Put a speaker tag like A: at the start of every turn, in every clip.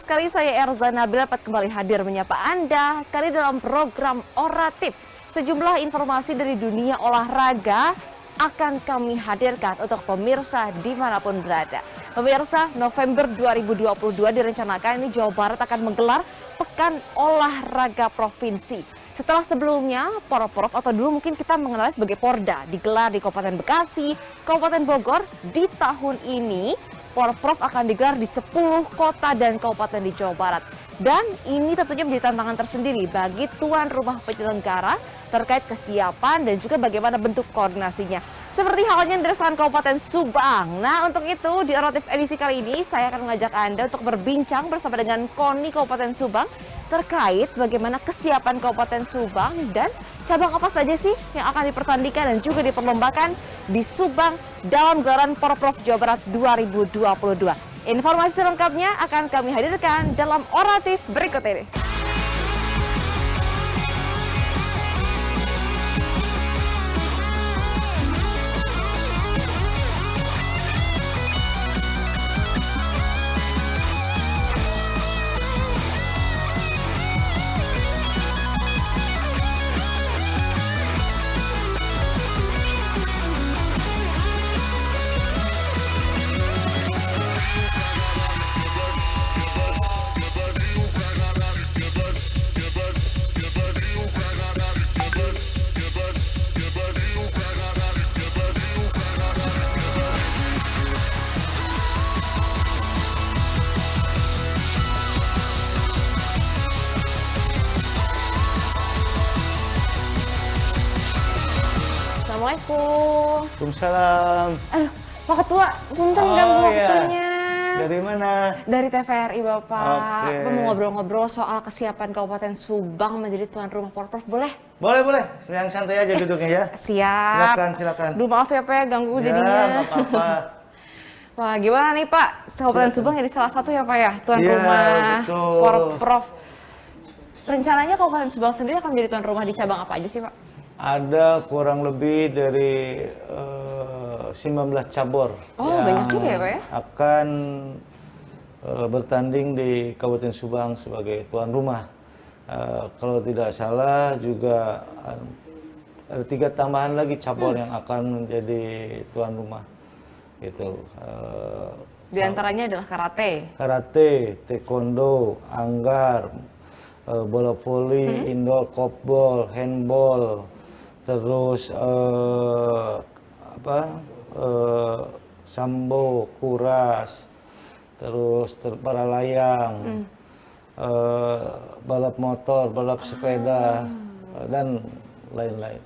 A: sekali saya Erza Nabila dapat kembali hadir menyapa Anda kali dalam program Oratif. Sejumlah informasi dari dunia olahraga akan kami hadirkan untuk pemirsa dimanapun berada. Pemirsa, November 2022 direncanakan ini Jawa Barat akan menggelar Pekan Olahraga Provinsi. Setelah sebelumnya, Porprov atau dulu mungkin kita mengenal sebagai Porda, digelar di Kabupaten Bekasi, Kabupaten Bogor. Di tahun ini, Porprov akan digelar di 10 kota dan kabupaten di Jawa Barat. Dan ini tentunya menjadi tantangan tersendiri bagi tuan rumah penyelenggara terkait kesiapan dan juga bagaimana bentuk koordinasinya. Seperti halnya dirasakan Kabupaten Subang. Nah, untuk itu di Oratif edisi kali ini saya akan mengajak Anda untuk berbincang bersama dengan KONI Kabupaten Subang terkait bagaimana kesiapan Kabupaten Subang dan cabang apa saja sih yang akan dipertandingkan dan juga diperlombakan di Subang dalam gelaran Porprov Jawa Barat 2022. Informasi selengkapnya akan kami hadirkan dalam Oratif berikut ini. Assalamualaikum.
B: Waalaikumsalam.
A: Aduh, Pak Ketua, punten ganggu waktunya.
B: Dari mana?
A: Dari TVRI Bapak.
B: Oke.
A: Mau ngobrol-ngobrol soal kesiapan Kabupaten Subang menjadi tuan rumah Porprov, boleh?
B: Boleh. Yang santai aja duduknya ya.
A: Siap.
B: Silakan.
A: Duh, maaf ya Pak, ganggu
B: Ya,
A: jadinya.
B: nggak apa-apa.
A: Wah, gimana nih Pak? Kabupaten Subang jadi salah satu ya Pak ya, tuan
B: Iya,
A: rumah
B: betul.
A: Porprov. Rencananya Kabupaten Subang sendiri akan menjadi tuan rumah di cabang apa aja sih Pak?
B: Ada kurang lebih dari 19 cabur
A: Oh,
B: yang
A: banyak juga ya Pak ya?
B: akan bertanding di Kabupaten Subang sebagai tuan rumah. Kalau tidak salah juga ada 3 tambahan lagi cabur yang akan menjadi tuan rumah. Gitu.
A: Di antaranya adalah
B: Karate, taekwondo, anggar, bola voli, indoor, korfball, handball, terus sambo, kuras, terus para layang, balap motor, balap sepeda, dan lain-lain.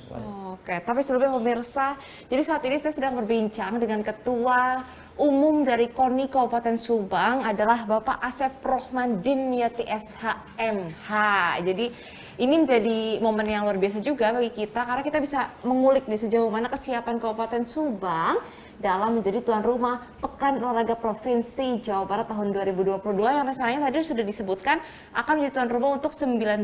A: Oke, tapi sebelumnya pemirsa, jadi saat ini saya sedang berbincang dengan Ketua Umum dari KONI Kabupaten Subang adalah Bapak Asep Rohman Dimyati SHMH. Jadi ini menjadi momen yang luar biasa juga bagi kita karena kita bisa mengulik di sejauh mana kesiapan Kabupaten Subang dalam menjadi tuan rumah Pekan Olahraga Provinsi Jawa Barat tahun 2022 yang rencananya tadi sudah disebutkan akan menjadi tuan rumah untuk 19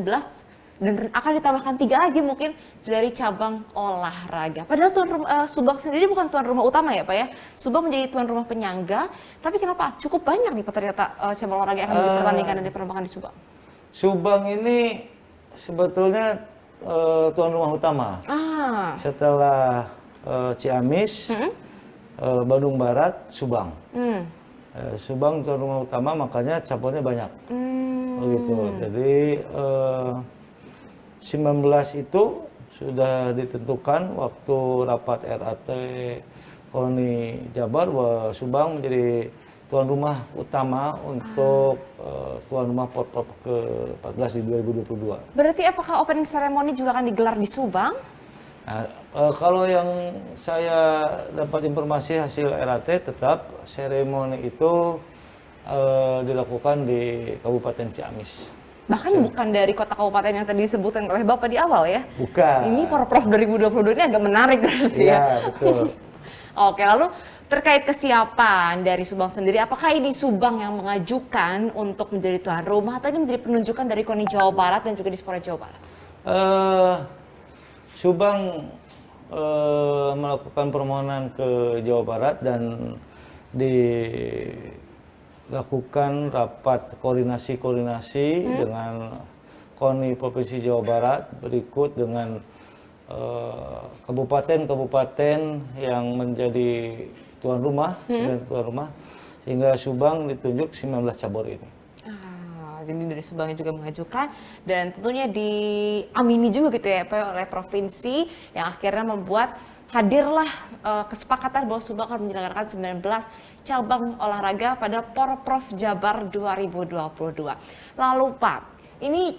A: dan akan ditambahkan 3 lagi mungkin dari cabang olahraga. Padahal tuan rumah Subang sendiri bukan tuan rumah utama ya Pak ya. Subang menjadi tuan rumah penyangga, tapi kenapa cukup banyak nih Pak ternyata cabang olahraga yang akan dipertandingkan dan diperlombakan di Subang?
B: Subang ini sebetulnya tuan rumah utama. Setelah Ciamis, Bandung Barat, Subang. Subang tuan rumah utama, makanya cabangnya banyak. Begitu. Jadi 19 itu sudah ditentukan waktu rapat RAT KONI Jabar bahwa Subang menjadi tuan rumah utama untuk tuan rumah Porprov ke-14 di 2022.
A: Berarti apakah opening ceremony juga akan digelar di Subang?
B: Nah, kalau yang saya dapat informasi hasil RAT, tetap seremoni itu dilakukan di Kabupaten Ciamis.
A: Bahkan bukan dari kota kabupaten yang tadi disebutkan oleh Bapak di awal ya?
B: Bukan.
A: Ini Porprov 2022 ini agak menarik berarti ya?
B: Iya, betul.
A: Oke, lalu terkait kesiapan dari Subang sendiri, apakah ini Subang yang mengajukan untuk menjadi tuan rumah atau ini menjadi penunjukan dari KONI Jawa Barat dan juga Disporta Jawa Barat?
B: Subang melakukan permohonan ke Jawa Barat dan lakukan rapat koordinasi dengan KONI Provinsi Jawa Barat, berikut dengan kabupaten-kabupaten yang menjadi tuan rumah, 9 tuan rumah, sehingga Subang ditunjuk 19 cabur ini.
A: Jadi dari Subang juga mengajukan dan tentunya diamini juga gitu ya Pak oleh provinsi yang akhirnya membuat hadirlah kesepakatan bahwa Subang akan menyelenggarakan 19 cabang olahraga pada Porprov Jabar 2022. Lalu Pak, ini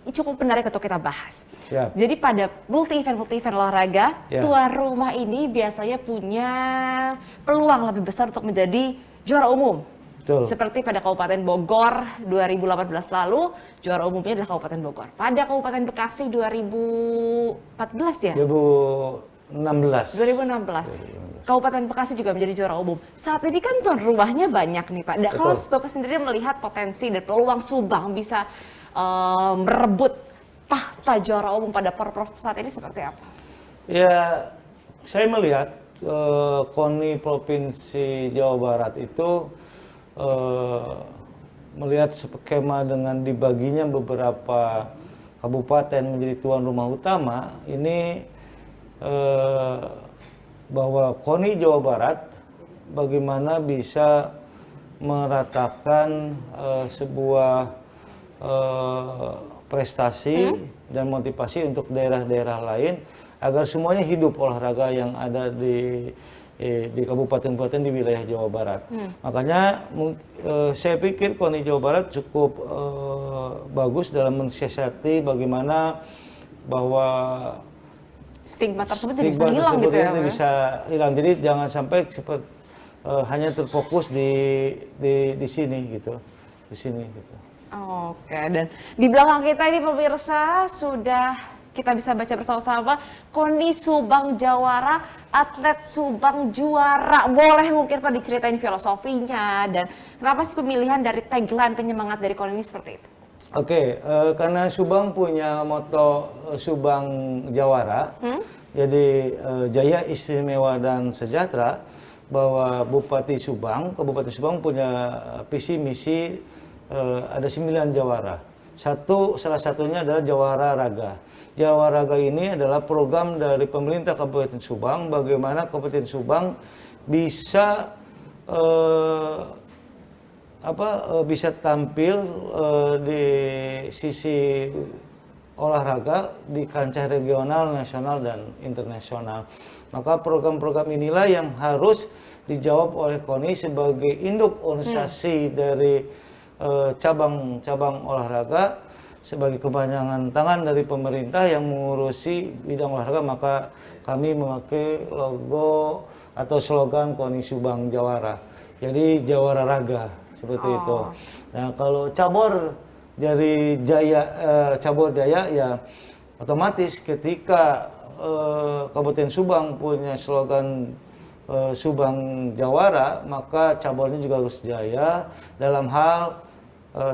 A: cukup menarik untuk kita bahas.
B: Siap.
A: Jadi pada multi event olahraga, tuan rumah ini biasanya punya peluang lebih besar untuk menjadi juara umum.
B: Betul.
A: Seperti pada Kabupaten Bogor 2018 lalu, juara umumnya adalah Kabupaten Bogor. Pada Kabupaten Bekasi 2014 ya? 2016. Kabupaten Bekasi juga menjadi juara umum. Saat ini kan tuan rumahnya banyak nih Pak. Kalau Bapak sendiri melihat potensi dan peluang Subang bisa merebut tahta juara umum pada Porprov saat ini seperti apa? Ya,
B: saya melihat KONI Provinsi Jawa Barat itu melihat skema dengan dibaginya beberapa kabupaten menjadi tuan rumah utama, ini bahwa KONI Jawa Barat bagaimana bisa meratakan sebuah prestasi dan motivasi untuk daerah-daerah lain agar semuanya hidup olahraga yang ada di kabupaten-kabupaten di wilayah Jawa Barat. Makanya saya pikir KONI Jawa Barat cukup bagus dalam mensiasati bagaimana bahwa
A: stigma tersebut bisa hilang gitu ya.
B: Bisa hilang. Jadi jangan sampai hanya terfokus di sini gitu. Di sini gitu.
A: Oke, dan di belakang kita ini pemirsa sudah kita bisa baca bersama-sama KONI Subang Jawara, atlet Subang juara. Boleh mungkin Pak diceritain filosofinya dan kenapa sih pemilihan dari tagline penyemangat dari KONI ini seperti itu?
B: Oke, karena Subang punya moto Subang Jawara, jadi jaya, istimewa dan sejahtera, bahwa Bupati Subang, Kabupaten Subang punya visi misi ada 9 jawara. Salah satunya adalah Jawara Raga. Jawara Raga ini adalah program dari pemerintah Kabupaten Subang, bagaimana Kabupaten Subang bisa bisa tampil di sisi olahraga di kancah regional, nasional, dan internasional. Maka program-program inilah yang harus dijawab oleh KONI sebagai induk organisasi dari cabang-cabang olahraga, sebagai kepanjangan tangan dari pemerintah yang mengurusi bidang olahraga. Maka kami memakai logo atau slogan KONI Subang Jawara. Jadi Jawara Raga seperti itu. Nah, kalau cabur dari cabur jaya ya otomatis ketika Kabupaten Subang punya slogan Subang Jawara, maka caburnya juga harus jaya dalam hal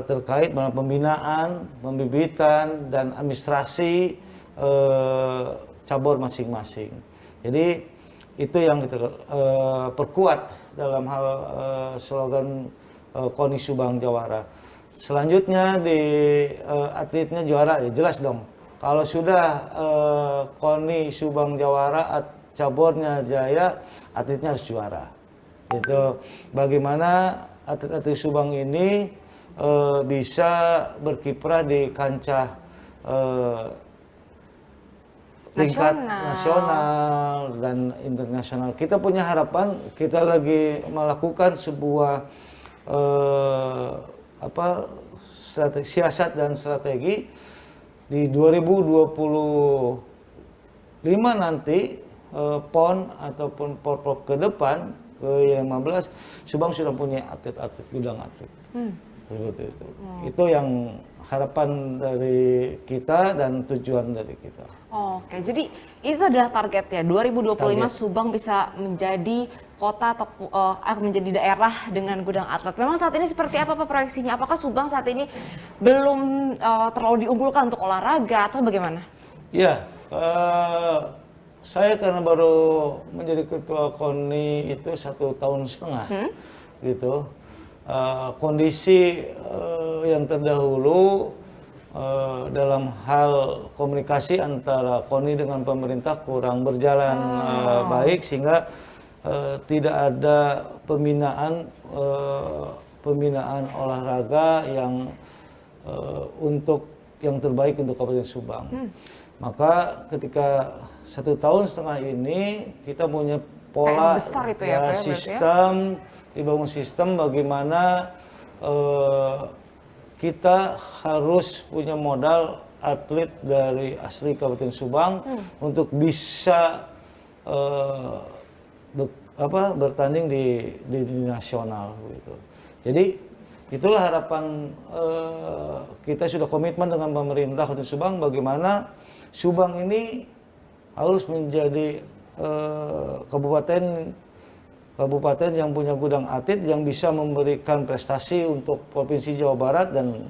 B: terkait dengan pembinaan, pembibitan, dan administrasi cabur masing-masing. Jadi itu yang kita perkuat dalam hal slogan KONI Subang Jawara. Selanjutnya di atletnya juara, ya jelas dong. Kalau sudah KONI Subang Jawara, caburnya jaya, atletnya harus juara. Itu bagaimana atlet-atlet Subang ini bisa berkiprah di kancah tingkat nasional dan internasional. Kita punya harapan, kita lagi melakukan sebuah siasat dan strategi di 2025 nanti PON ataupun Porprov ke depan ke 15 Subang sudah punya atlet-atlet, gudang atlet. Seperti itu. Itu yang harapan dari kita dan tujuan dari kita.
A: Oke, jadi itu adalah targetnya 2025 Subang bisa menjadi kota atau menjadi daerah dengan gudang atlet. Memang saat ini seperti apa Pak proyeksinya? Apakah Subang saat ini belum terlalu diunggulkan untuk olahraga atau bagaimana?
B: Ya, saya karena baru menjadi ketua KONI itu 1,5 tahun gitu. kondisi yang terdahulu dalam hal komunikasi antara KONI dengan pemerintah kurang berjalan baik, sehingga tidak ada pembinaan olahraga yang untuk yang terbaik untuk Kabupaten Subang. Maka ketika 1,5 tahun ini kita punya pola
A: besar itu ya,
B: sistem, dibangun sistem bagaimana kita harus punya modal atlet dari asli Kabupaten Subang untuk bisa bertanding di nasional gitu. Jadi itulah harapan kita, sudah komitmen dengan pemerintah Kabupaten Subang bagaimana Subang ini harus menjadi kabupaten yang punya gudang atlet yang bisa memberikan prestasi untuk Provinsi Jawa Barat dan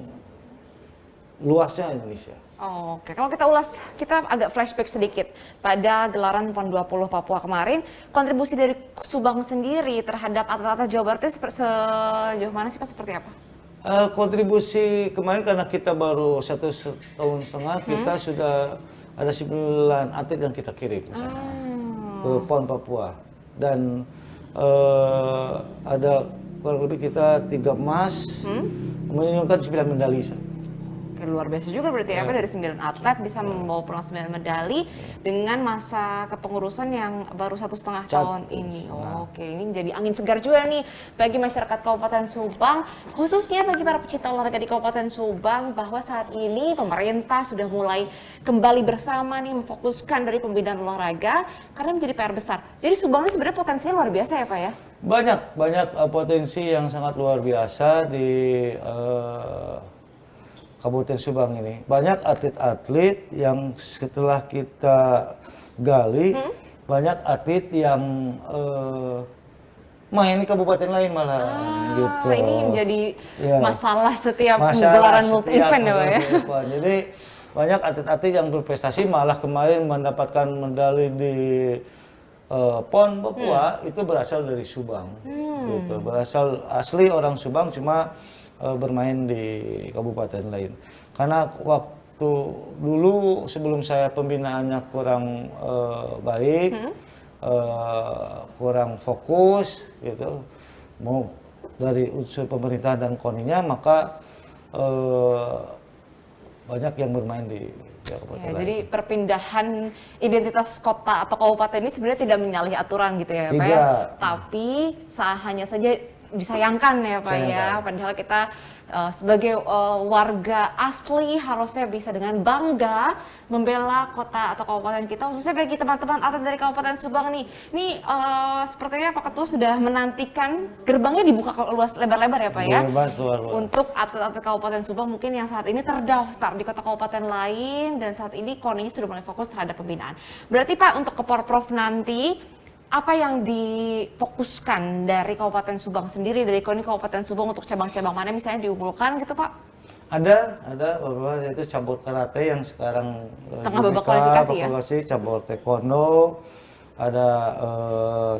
B: luasnya Indonesia.
A: Oke, kalau kita ulas, kita agak flashback sedikit pada gelaran PON 20 Papua kemarin, kontribusi dari Subang sendiri terhadap atlet-atlet Jawa Barat itu sejauh mana sih Pak, seperti apa?
B: Kontribusi kemarin karena kita baru 1,5 tahun, kita sudah ada 9 atlet yang kita kirim ke sana, ke PON Papua, dan ada kurang lebih kita 3 emas, menyumbangkan 9 medali.
A: Oke, luar biasa juga berarti ya, dari 9 atlet bisa membawa pulang 9 medali dengan masa kepengurusan yang baru 1,5 tahun ini. Oke, ini menjadi angin segar juga nih bagi masyarakat Kabupaten Subang, khususnya bagi para pecinta olahraga di Kabupaten Subang, bahwa saat ini pemerintah sudah mulai kembali bersama nih memfokuskan dari pembinaan olahraga karena menjadi PR besar. Jadi Subang ini sebenarnya potensinya luar biasa ya Pak ya?
B: Banyak potensi yang sangat luar biasa di Kabupaten Subang ini. Banyak atlet-atlet yang setelah kita gali, banyak atlet yang main di kabupaten lain malah gitu.
A: Ini menjadi masalah setiap gelaran multi event ya Pak ya.
B: Jadi banyak atlet-atlet yang berprestasi, malah kemarin mendapatkan medali di PON Papua itu berasal dari Subang. Gitu. Berasal asli orang Subang, cuma bermain di kabupaten lain. Karena waktu dulu sebelum saya pembinaannya kurang baik, kurang fokus gitu, mau dari unsur pemerintah dan KONI-nya, maka banyak yang bermain di kabupaten lain. Jadi
A: perpindahan identitas kota atau kabupaten ini sebenarnya tidak menyalahi aturan gitu ya Pak ya? Tapi hanya saja disayangkan ya Pak ya, padahal kita sebagai warga asli harusnya bisa dengan bangga membela kota atau kabupaten kita, khususnya bagi teman-teman atlet dari Kabupaten Subang nih. Ini sepertinya Pak Ketua sudah menantikan gerbangnya dibuka luas lebar-lebar ya Pak ya, untuk atlet-atlet Kabupaten Subang mungkin yang saat ini terdaftar di kota kabupaten lain, dan saat ini KONI sudah mulai fokus terhadap pembinaan. Berarti Pak, untuk ke Porprov nanti apa yang difokuskan dari Kabupaten Subang sendiri, dari KONI Kabupaten Subang untuk cabang-cabang mana misalnya diunggulkan gitu Pak?
B: Ada beberapa, yaitu cabur karate yang sekarang
A: tengah babak kualifikasi ya?
B: Cabur taekwondo, ada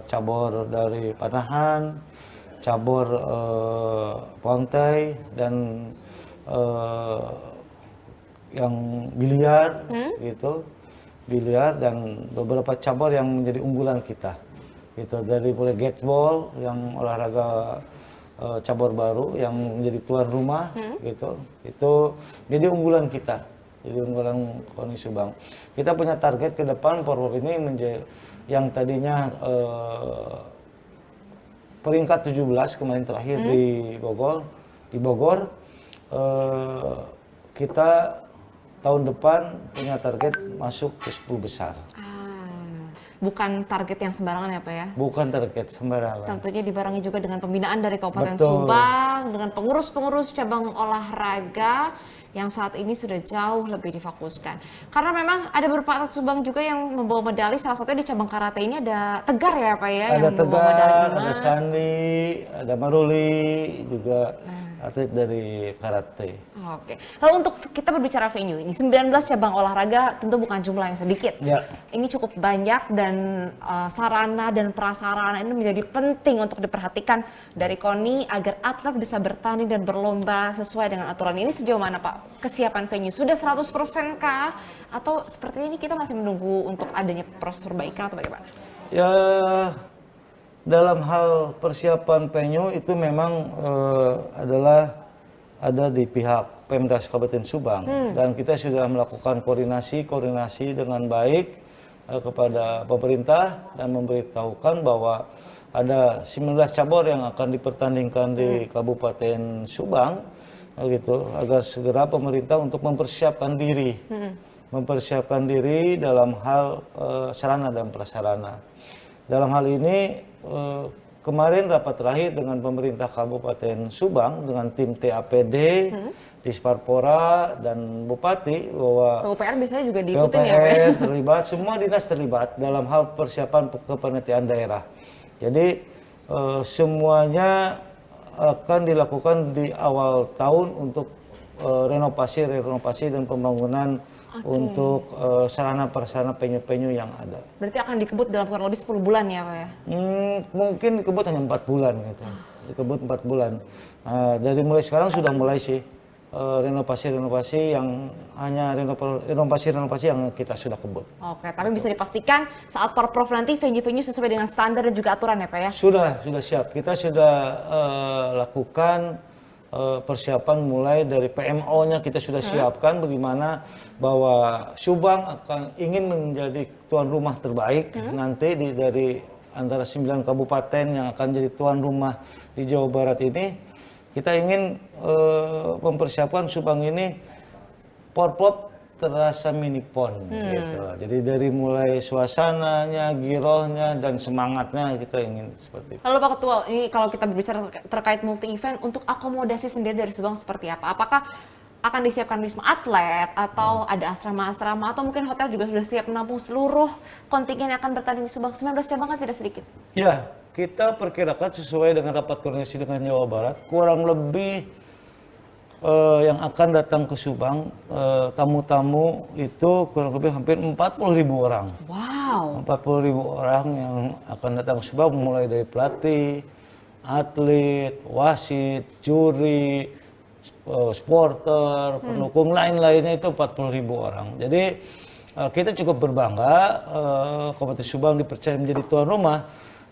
B: cabur dari panahan, cabur muay thai, dan yang biliar gitu. Biliar, dan beberapa cabur yang menjadi unggulan kita gitu, dari mulai gateball yang olahraga cabur baru yang menjadi tuan rumah gitu, itu jadi unggulan kita, jadi unggulan KONI Subang. Kita punya target ke depan Porprov ini menjadi yang tadinya peringkat 17 kemarin terakhir di Bogor, kita tahun depan punya target masuk ke 10 besar.
A: Bukan target yang sembarangan ya Pak ya?
B: Bukan target sembarangan.
A: Tentunya dibarengi juga dengan pembinaan dari Kabupaten Subang, dengan pengurus-pengurus cabang olahraga yang saat ini sudah jauh lebih difokuskan. Karena memang ada beberapa atlet Subang juga yang membawa medali, salah satunya di cabang karate ini ada Tegar ya Pak ya?
B: Ada Tegar, ada Sandi, ada Maruli juga. atlet dari karate.
A: Oke. Lalu untuk kita berbicara venue ini, 19 cabang olahraga tentu bukan jumlah yang sedikit.
B: Ya.
A: Ini cukup banyak dan sarana dan prasarana ini menjadi penting untuk diperhatikan dari KONI agar atlet bisa bertanding dan berlomba sesuai dengan aturan ini. Sejauh mana Pak kesiapan venue? Sudah 100% kah? Atau seperti ini kita masih menunggu untuk adanya proses perbaikan atau bagaimana?
B: Ya, dalam hal persiapan venue itu memang adalah ada di pihak Pemdas Kabupaten Subang dan kita sudah melakukan koordinasi dengan baik kepada pemerintah dan memberitahukan bahwa ada 19 cabur yang akan dipertandingkan di Kabupaten Subang gitu agar segera pemerintah untuk mempersiapkan diri dalam hal sarana dan prasarana. Dalam hal ini kemarin rapat terakhir dengan pemerintah Kabupaten Subang dengan tim TAPD, Disparpora dan Bupati bahwa
A: PUPR biasanya juga diikutin ya Pak?
B: PUPR terlibat, semua dinas terlibat dalam hal persiapan kepanitiaan daerah. Jadi semuanya akan dilakukan di awal tahun untuk renovasi dan pembangunan untuk sarana prasarana penyu-penyu yang ada.
A: Berarti akan dikebut dalam kurang lebih 10 bulan ya Pak ya?
B: Mungkin dikebut hanya 4 bulan gitu. Dikebut 4 bulan. Dari mulai sekarang sudah mulai sih renovasi yang hanya renovasi yang kita sudah kebut.
A: Oke, tapi bisa dipastikan saat Porprov nanti venue-venue sesuai dengan standar dan juga aturan ya Pak ya?
B: Sudah siap. Kita sudah lakukan persiapan mulai dari PMO-nya kita sudah siapkan bagaimana bahwa Subang akan ingin menjadi tuan rumah terbaik nanti dari antara 9 kabupaten yang akan jadi tuan rumah di Jawa Barat ini. Kita ingin mempersiapkan Subang ini Porprov terasa mini pon gitu. Jadi dari mulai suasananya, girohnya dan semangatnya kita ingin seperti itu.
A: Lalu Pak Ketua, ini kalau kita berbicara terkait multi event, untuk akomodasi sendiri dari Subang seperti apa? Apakah akan disiapkan wisma atlet atau ada asrama-asrama atau mungkin hotel juga sudah siap menampung seluruh kontingen yang akan bertanding di Subang? 19 cabang kan tidak sedikit.
B: Ya, kita perkirakan sesuai dengan rapat koordinasi dengan Jawa Barat kurang lebih yang akan datang ke Subang, tamu-tamu itu kurang lebih hampir 40.000 orang.
A: Wow.
B: 40.000 orang yang akan datang ke Subang mulai dari pelatih, atlet, wasit, juri, supporter, pendukung lain-lainnya itu 40.000 orang. Jadi kita cukup berbangga Kabupaten Subang dipercaya menjadi tuan rumah,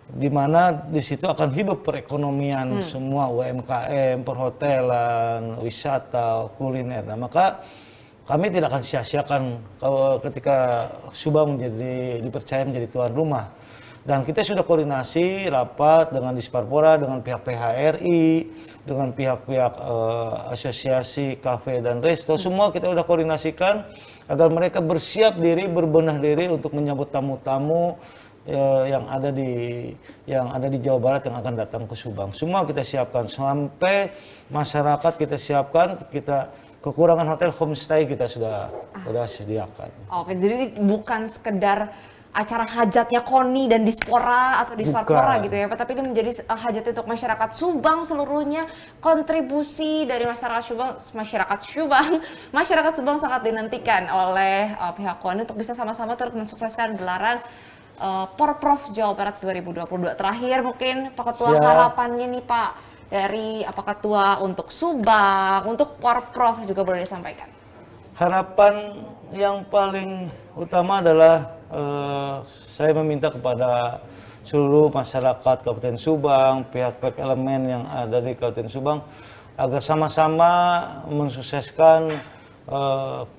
B: di mana di situ akan hidup perekonomian semua UMKM, perhotelan, wisata, kuliner. Nah, maka kami tidak akan sia-siakan ketika Subang dipercaya menjadi tuan rumah. Dan kita sudah koordinasi rapat dengan Disparpora, dengan pihak PHRI, dengan pihak-pihak asosiasi kafe dan resto, semua kita sudah koordinasikan agar mereka bersiap diri, berbenah diri untuk menyambut tamu-tamu yang ada di Jawa Barat yang akan datang ke Subang. Semua kita siapkan sampai masyarakat kita siapkan, kita kekurangan hotel homestay kita sudah sediakan. Oke,
A: jadi ini bukan sekedar acara hajatnya KONI dan Dispora atau Disparpora gitu ya Pak, tapi ini menjadi hajat untuk masyarakat Subang seluruhnya. Kontribusi dari masyarakat Subang sangat dinantikan oleh pihak KONI untuk bisa sama-sama turut mensukseskan gelaran Porprov Jawa Barat 2022. Terakhir mungkin Pak Ketua, harapannya nih Pak dari Pak Ketua untuk Subang, untuk Porprov juga boleh disampaikan.
B: Harapan yang paling utama adalah saya meminta kepada seluruh masyarakat Kabupaten Subang, pihak-pihak elemen yang ada di Kabupaten Subang agar sama-sama mensukseskan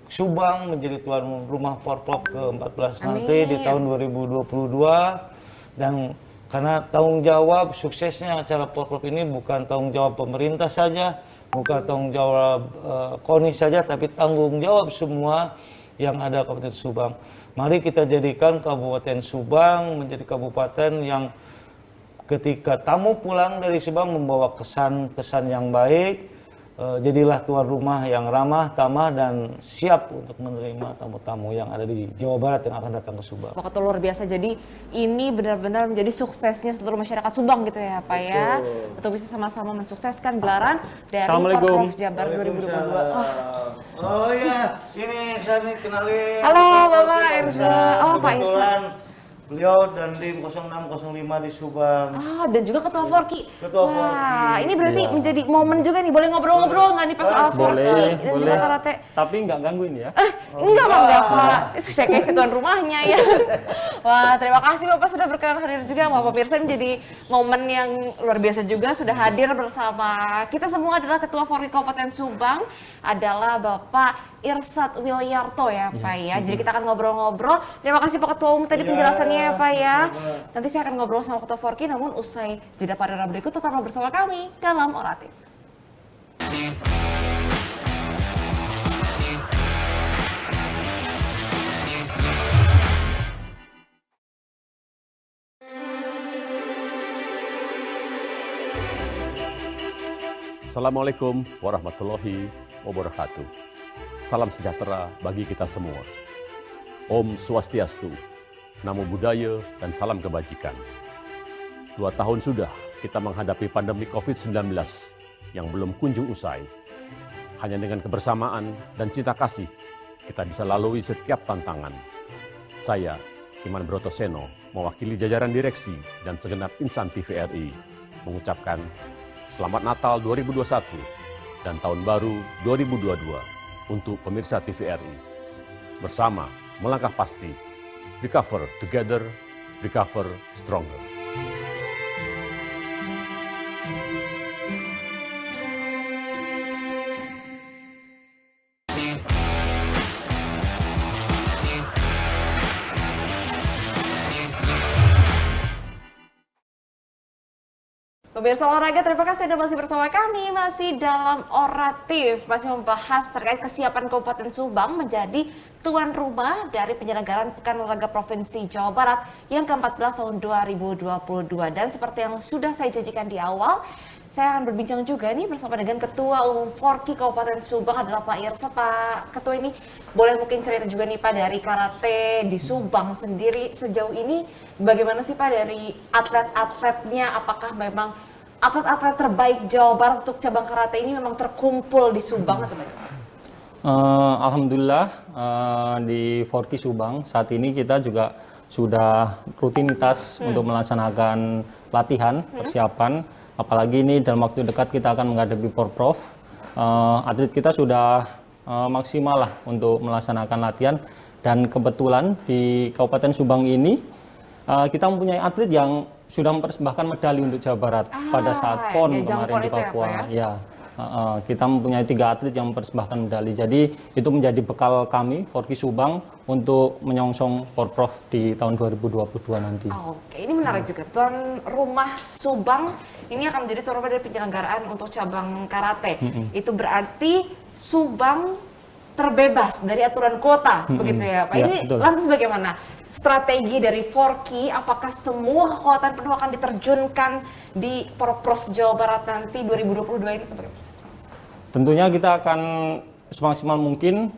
B: Subang menjadi tuan rumah Porprov ke-14 nanti di tahun 2022. Dan karena tanggung jawab suksesnya acara Porprov ini bukan tanggung jawab pemerintah saja, bukan tanggung jawab KONI saja, tapi tanggung jawab semua yang ada Kabupaten Subang. Mari kita jadikan Kabupaten Subang menjadi kabupaten yang ketika tamu pulang dari Subang membawa kesan-kesan yang baik, jadilah tuan rumah yang ramah, tamah, dan siap untuk menerima tamu-tamu yang ada di Jawa Barat yang akan datang ke Subang.
A: Pokoknya luar biasa, jadi ini benar-benar menjadi suksesnya seluruh masyarakat Subang gitu ya Pak ya, untuk bisa sama-sama mensukseskan gelaran dari Porprov Jabar 2022.
B: Oh iya, ini saya nih kenalin.
A: Halo Bapak Irsa. Oh Pak Irsa.
B: Beliau dan tim 0605 di Subang.
A: Ah, dan juga Ketua Forky.
B: Ketua
A: Wah,
B: Forky.
A: ini berarti menjadi momen juga nih, boleh ngobrol-ngobrol nggak nih pas soal Forky dan juga karate?
C: Tapi nggak ganggu ini ya?
A: Enggak Bang, enggak Pak. Saya kayak tuan rumahnya ya. Wah, terima kasih Bapak sudah berkenan hadir juga. Bapak pemirsa, ini jadi momen yang luar biasa juga, sudah hadir bersama kita semua adalah Ketua Forky Kabupaten Subang, adalah Bapak Irsat Wilyarto ya Pak ya. Jadi kita akan ngobrol-ngobrol. Terima kasih Pak Ketua Umum tadi penjelasannya ya Pak ya. Nanti saya akan ngobrol sama Ketua Forky, namun usai jeda pariwara berikut tetaplah bersama kami dalam Oratif.
D: Assalamualaikum warahmatullahi wabarakatuh. Salam sejahtera bagi kita semua. Om Swastiastu, Namo Buddhaya, dan salam kebajikan. 2 tahun sudah kita menghadapi pandemi COVID-19 yang belum kunjung usai. Hanya dengan kebersamaan dan cinta kasih, kita bisa lalui setiap tantangan. Saya, Iman Brotoseno, mewakili jajaran direksi dan segenap insan TVRI, mengucapkan Selamat Natal 2021 dan Tahun Baru 2022 untuk pemirsa TVRI. Bersama melangkah pasti, recover together, recover stronger.
A: Pemirsa olahraga, terima kasih Anda masih bersama kami, masih dalam Oratif, masih membahas terkait kesiapan Kabupaten Subang menjadi tuan rumah dari penyelenggaraan Pekan Olahraga Provinsi Jawa Barat yang ke-14 tahun 2022. Dan seperti yang sudah saya janjikan di awal, saya akan berbincang juga nih bersama dengan Ketua Umum Forky Kabupaten Subang adalah Pak Irsat. Pak Ketua, ini boleh mungkin cerita juga nih Pak dari karate di Subang sendiri sejauh ini bagaimana sih Pak dari atlet-atletnya, apakah memang atlet-atlet terbaik Jawa Barat untuk cabang karate ini memang terkumpul di Subang atau bagaimana?
C: Alhamdulillah di Forky Subang saat ini kita juga sudah rutinitas untuk melaksanakan latihan persiapan, apalagi ini dalam waktu dekat kita akan menghadapi Porprov. Atlet kita sudah maksimal lah untuk melaksanakan latihan, dan kebetulan di Kabupaten Subang ini kita mempunyai atlet yang sudah mempersembahkan medali untuk Jawa Barat pada saat PON kemarin di Papua. Kita mempunyai 3 atlet yang mempersembahkan medali. Jadi itu menjadi bekal kami Forky Subang untuk menyongsong Porprov di tahun 2022 nanti.
A: Oke, ini menarik juga. Tuan rumah Subang ini akan menjadi tuan rumah dari penyelenggaraan untuk cabang karate. Itu berarti Subang terbebas dari aturan kuota, begitu ya Pak.
C: Ya,
A: ini
C: betul.
A: lantas bagaimana strategi dari Forky? Apakah semua kekuatan penuh akan diterjunkan di Porprov Jawa Barat nanti 2022 ini atau bagaimana?
C: Tentunya kita akan semaksimal mungkin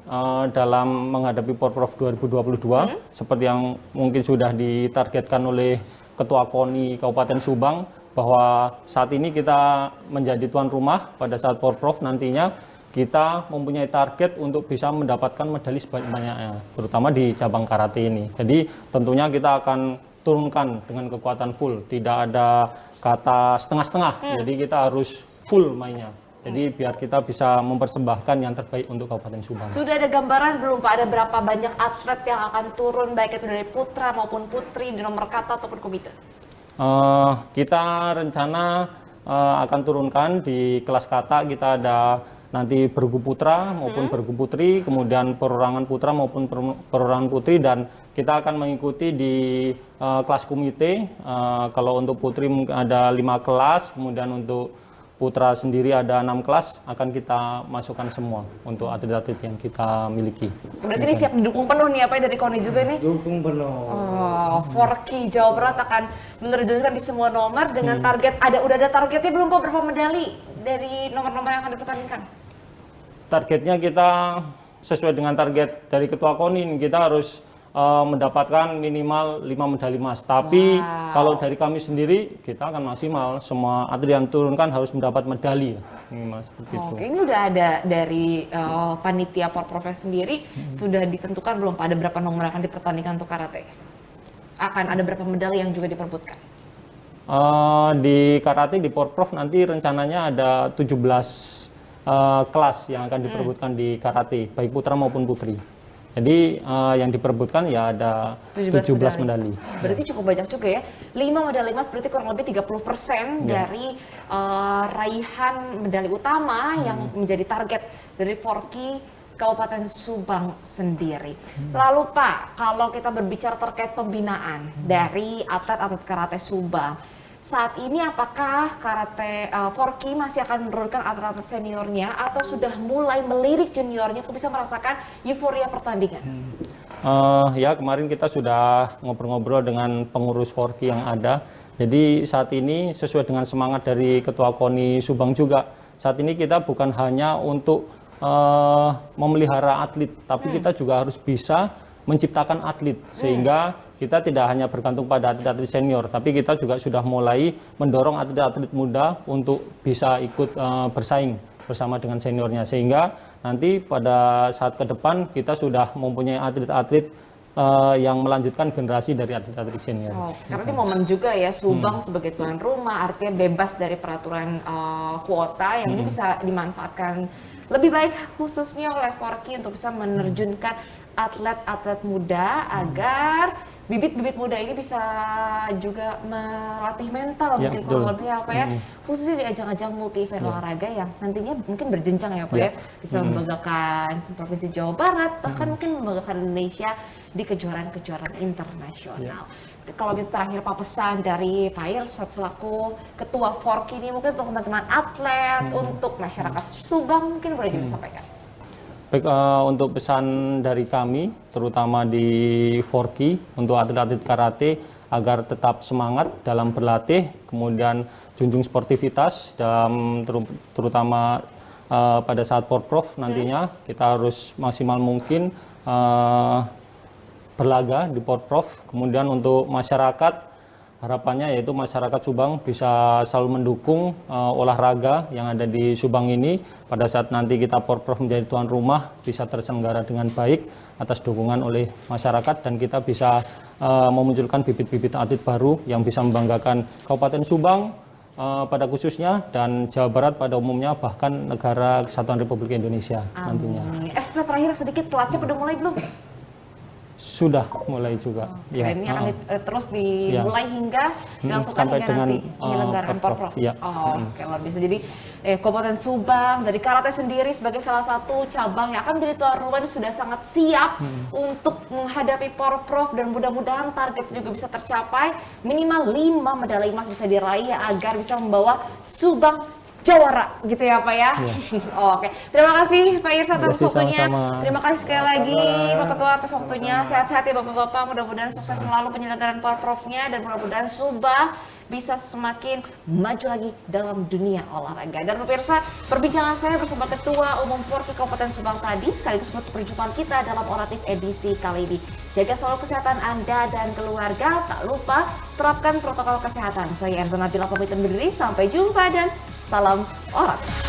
C: dalam menghadapi Porprov 2022 seperti yang mungkin sudah ditargetkan oleh Ketua KONI Kabupaten Subang, bahwa saat ini kita menjadi tuan rumah. Pada saat Porprov nantinya kita mempunyai target untuk bisa mendapatkan medali sebanyak-banyaknya, terutama di cabang karate ini. Jadi tentunya kita akan turunkan dengan kekuatan full, tidak ada kata setengah-setengah. Jadi kita harus full mainnya. Jadi biar kita bisa mempersembahkan yang terbaik untuk Kabupaten Subang.
A: Sudah ada gambaran belum Pak, ada berapa banyak atlet yang akan turun, baik itu dari putra maupun putri di nomor kata ataupun komite?
C: Kita rencana akan turunkan di kelas kata, kita ada nanti bergu putra maupun bergu putri, kemudian perorangan putra maupun perorangan putri, dan kita akan mengikuti di kelas komite. Kalau untuk putri ada 5 kelas, kemudian untuk putra sendiri ada 6 kelas, akan kita masukkan semua untuk atlet-atlet yang kita miliki.
A: Berarti ini siap didukung penuh nih apa dari KONI juga nih?
B: Dukung penuh.
A: Oh, Forky Jawa Barat akan menerjunkan di semua nomor dengan target, udah ada targetnya belum Pak, berapa medali dari nomor-nomor yang akan dipertandingkan?
C: Targetnya kita sesuai dengan target dari Ketua KONI, kita harus mendapatkan minimal 5 medali emas. Tapi kalau dari kami sendiri, kita akan maksimal. Semua atlet yang turunkan harus mendapat medali. Minimal seperti itu.
A: Oke, ini udah ada dari panitia Porprov sendiri, sudah ditentukan belum Pak, ada berapa nomor akan dipertandingkan untuk karate? Akan ada berapa medali yang juga diperebutkan?
C: Di karate, di Porprov nanti rencananya ada 17 kelas yang akan diperebutkan di karate, baik putra maupun putri. Jadi yang diperebutkan ya ada 17 medali.
A: Berarti cukup banyak juga ya. 5 medali emas berarti kurang lebih 30% dari raihan medali utama yang menjadi target dari Forky Kabupaten Subang sendiri. Lalu Pak, kalau kita berbicara terkait pembinaan dari atlet-atlet karate Subang, saat ini apakah karate Forky masih akan menurunkan atlet-atlet seniornya atau sudah mulai melirik juniornya untuk bisa merasakan euforia pertandingan?
C: Ya, kemarin kita sudah ngobrol-ngobrol dengan pengurus Forky yang ada. Jadi saat ini sesuai dengan semangat dari Ketua KONI Subang juga, saat ini kita bukan hanya untuk memelihara atlet, tapi kita juga harus bisa menciptakan atlet, sehingga kita tidak hanya bergantung pada atlet-atlet senior, tapi kita juga sudah mulai mendorong atlet-atlet muda untuk bisa ikut bersaing bersama dengan seniornya, sehingga nanti pada saat ke depan kita sudah mempunyai atlet-atlet yang melanjutkan generasi dari atlet-atlet senior.
A: Karena ini momen juga ya, Subang sebagai tuan rumah, artinya bebas dari peraturan kuota yang ini bisa dimanfaatkan lebih baik khususnya oleh Forky untuk bisa menerjunkan atlet-atlet muda agar bibit-bibit muda ini bisa juga melatih mental mungkin kurang lebih apa ya, khususnya di ajang-ajang multi event olahraga yang nantinya mungkin berjenjang ya Pak ya, bisa membanggakan Provinsi Jawa Barat, bahkan mungkin membanggakan Indonesia di kejuaraan-kejuaraan internasional. Kalau gitu terakhir Pak, pesan dari Pak Irsad selaku Ketua Forky ini mungkin untuk teman-teman atlet, untuk masyarakat Subang mungkin boleh disampaikan.
C: Baik, untuk pesan dari kami, terutama di Forky, untuk atlet-atlet karate, agar tetap semangat dalam berlatih, kemudian junjung sportivitas, dalam terutama pada saat Porprov nantinya, kita harus maksimal mungkin berlaga di Porprov. Kemudian untuk masyarakat, harapannya yaitu masyarakat Subang bisa selalu mendukung olahraga yang ada di Subang ini. Pada saat nanti kita Porprov menjadi tuan rumah, bisa terselenggara dengan baik atas dukungan oleh masyarakat, dan kita bisa memunculkan bibit-bibit atlet baru yang bisa membanggakan Kabupaten Subang pada khususnya, dan Jawa Barat pada umumnya, bahkan negara Kesatuan Republik Indonesia nantinya.
A: Terakhir sedikit, pelacak udah mulai belum?
C: Sudah mulai juga.
A: Ini akan terus dimulai hingga dilangsungkan hingga
C: dengan,
A: nanti penyelenggaraan Porprov. Oke, luar biasa. Jadi Kabupaten Subang dari karate sendiri sebagai salah satu cabang yang akan menjadi tuan rumah ini sudah sangat siap untuk menghadapi Porprov, dan mudah-mudahan target juga bisa tercapai, minimal 5 medali emas bisa diraih agar bisa membawa Subang jawara gitu ya Pak ya. Oke, terima kasih Pak Irsad atas waktunya. Terima kasih sekali lagi Pak Ketua atas waktunya. Sehat-sehat ya Bapak-bapak, mudah-mudahan sukses selalu penyelenggaraan Porprovnya, dan mudah-mudahan Subang bisa semakin maju lagi dalam dunia olahraga. Dan pemirsa, perbincangan saya bersama Ketua Umum Forky Kabupaten Subang tadi sekaligus menutup perjumpaan kita dalam Oratif edisi kali ini. Jaga selalu kesehatan Anda dan keluarga, tak lupa terapkan protokol kesehatan. Saya Erzana Nabila pamit undur diri, sampai jumpa dan salam Oratif.